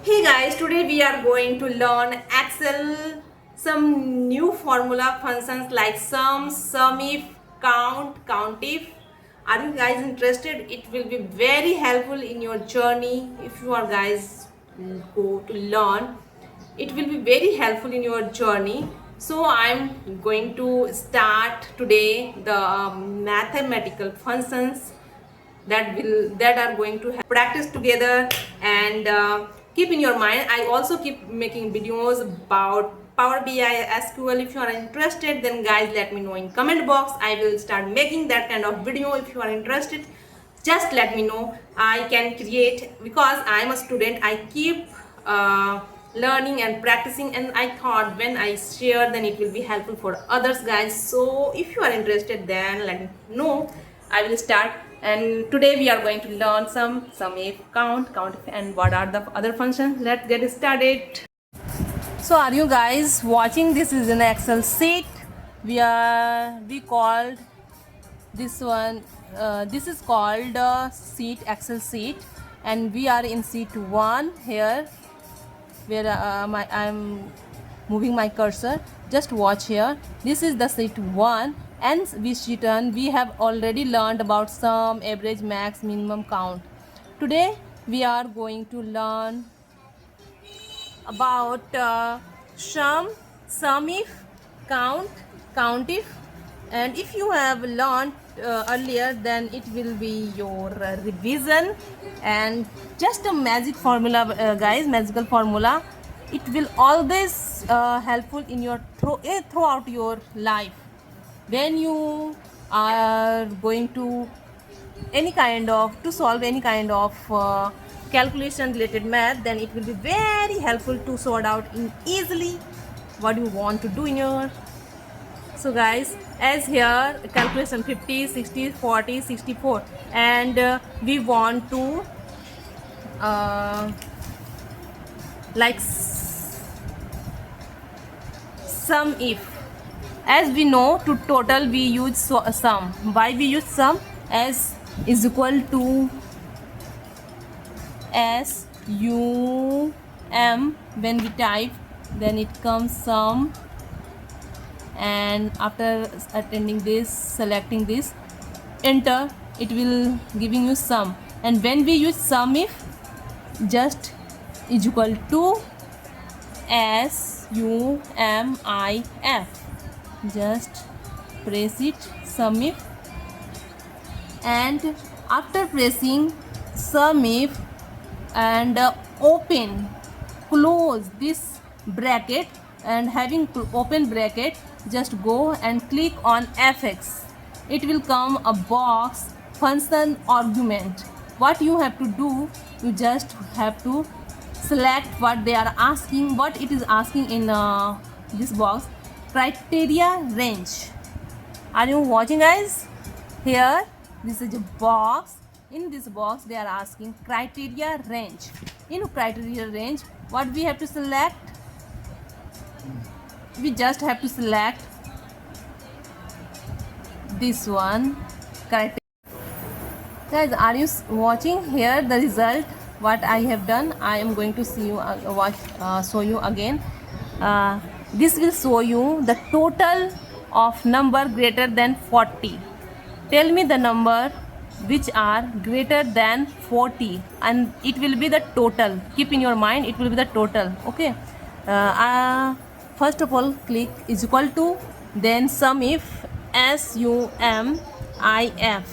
Hey guys, today we are going to learn Excel, some new formula functions like sum, sumif, count, countif. Are you guys interested? It will be very helpful in your journey if you are guys go to learn. It will be very helpful in your journey. So I'm going to start today the mathematical functions that are going to practice together and keep in your mind. I also keep making videos about Power BI SQL. If you are interested, then guys let me know in comment box. I will start making that kind of video. If you are interested, just let me know. I can create because I am a student. I keep learning and practicing, and I thought when I share then it will be helpful for others guys. So if you are interested, then let me know. I will start, and today we are going to learn some if, count if, and what are the other functions. Let's get started. So are you guys watching? This is an Excel sheet. We called this one. This is called sheet, Excel sheet, and we are in sheet 1 here, where I'm moving my cursor. Just watch here. This is the sheet 1, and we have already learned about sum, average, max, minimum, count. Today we are going to learn about sum if, count if, and if you have learned earlier, then it will be your revision. And just a magic formula, guys, magical formula. It will always helpful in your throughout your life when you are going to solve any kind of calculation related math. Then it will be very helpful to sort out in easily what you want to do in your. So guys, as here calculation 50, 60, 40, 64, and we want to like sum if. As we know, to total we use sum. Why we use sum? As is equal to SUM. When we type, then it comes sum, and after attending this, selecting this, enter, it will giving you sum. And when we use sum if, just is equal to SUMIF. Just press it, sum if, and after pressing sum if and close this bracket, and having open bracket, just go and click on fx. It will come a box, function argument. What you have to do, you just have to select what they are asking, what it is asking in this box. Criteria range. Are you watching, guys? Here this is a box. In this box they are asking criteria range. In criteria range, what we have to select? We just have to select this one, criteria. Guys, are you watching? Here the result, what I have done. I am going to see you show you again. This will show you the total of number greater than 40. Tell me the number which are greater than 40, and it will be the total. Keep in your mind, it will be the total. Okay. First of all, click is equal to, then sum if, SUMIF,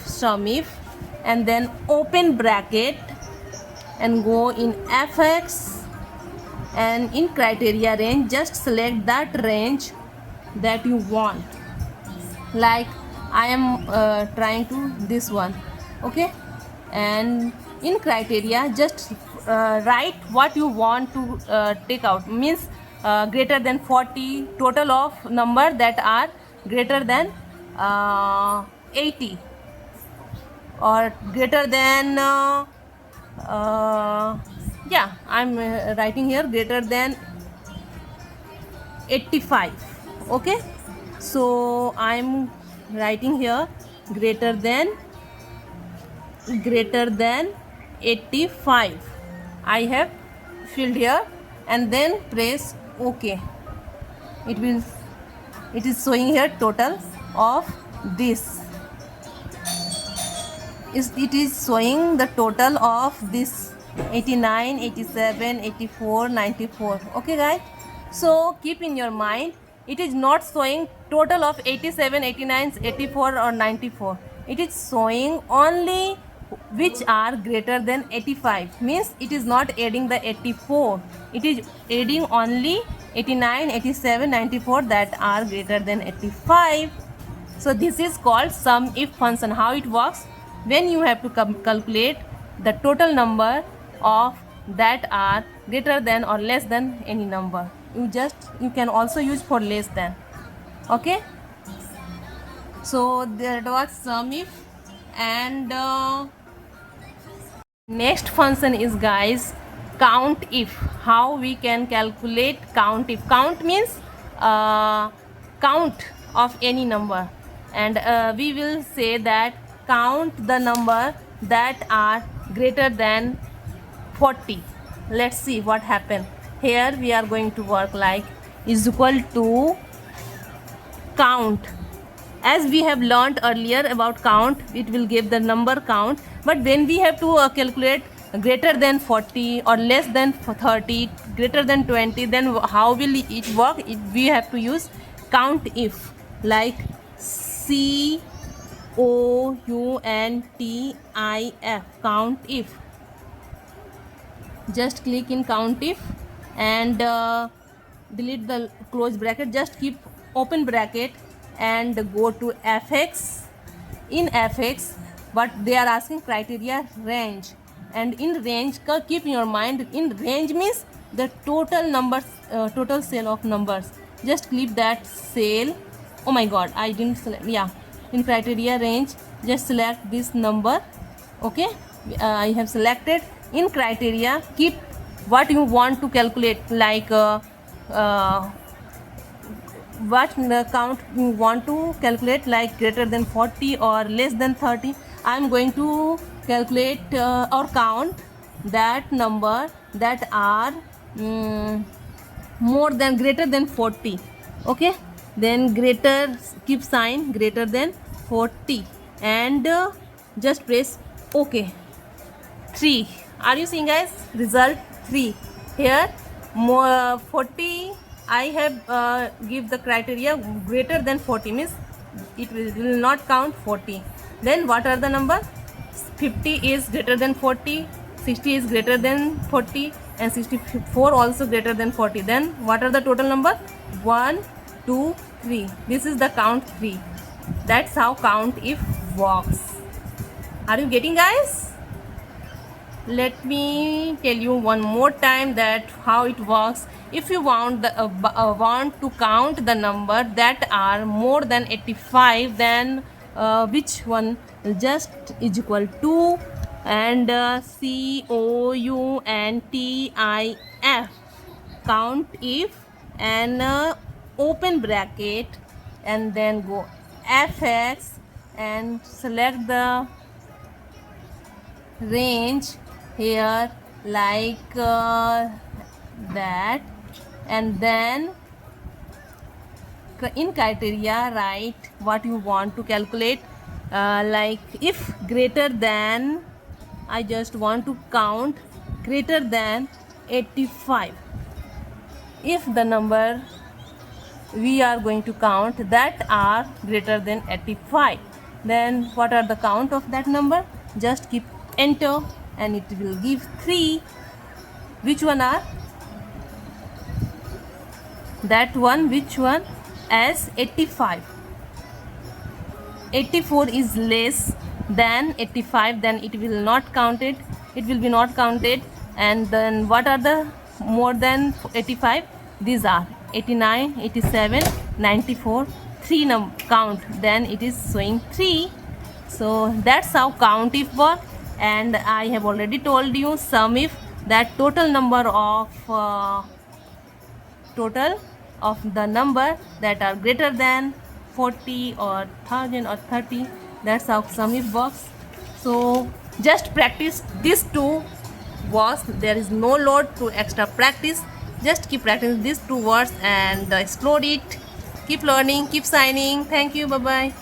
sum if, and then open bracket, and go in fx, and in criteria range, just select that range that you want. Like I am trying to this one. Okay. And in criteria, just write what you want to take out. Means greater than 40, total of number that are greater than 80, or greater than yeah, I'm writing here greater than 85. Okay. So I'm writing here greater than 85. I have field here and then press OK. It is showing here total of this. It is showing the total of this 89, 87, 84, 94. Okay guys, so keep in your mind, it is not showing total of 87, 89, 84 or 94. It is showing only which are greater than 85, means it is not adding the 84, it is adding only 89, 87, 94 that are greater than 85. So this is called sum if function. How it works? When you have to calculate the total number of that are greater than or less than any number, you can also use for less than. Okay, so that was sum if. And next function is guys count if. How we can calculate count if? Count means count of any number, and we will say that count the number that are greater than 40. Let's see what happen. Here we are going to work like is equal to count. As we have learnt earlier about count, it will give the number count, but when we have to calculate greater than 40 or less than 30, greater than 20, then how will it work? We have to use count if, like COUNTIF, count if. Just click in count if and delete the close bracket, just keep open bracket and go to fx. In fx, but they are asking criteria range, and in range, keep in your mind, in range means the total numbers, total cell of numbers. Just click that cell. Oh my god, I didn't select. Yeah, in criteria range, just select this number. Okay, I have selected. In criteria, keep what you want to calculate, like what count you want to calculate, like greater than 40 or less than 30. I am going to calculate or count that number that are more than greater than 40. Okay, then greater, keep sign greater than 40 and just press OK. 3. Are you seeing guys? Result 3. Here more 40. I have give the criteria greater than 40, means it will not count 40. Then what are the number? 50 is greater than 40, 60 is greater than 40, and 64 also greater than 40. Then what are the total number? 1, 2, 3. This is the count 3. That's how count if works. Are you getting guys? Let me tell you one more time that how it works. If you want want to count the number that are more than 85, then which one? Just is equal to and COUNTIF, count if, and open bracket and then go fx and select the range here like that, and then in criteria write what you want to calculate, like if greater than, I just want to count greater than 85. If the number we are going to count that are greater than 85, then what are the count of that number? Just keep enter and it will give 3. Which one are? That one, which one? As 85. 84 is less than 85, then it will not count it. It will be not counted. And then what are the more than 85? These are 89, 87, 94. 3 count, then it is showing 3. So that's how count if work. And I have already told you sum if, that total number of the number that are greater than 40 or 1000 or 30. That's how sum if works. So just practice these two was there is no load to extra practice. Just keep practicing these two words and explore it. Keep learning, keep signing. Thank you. Bye bye.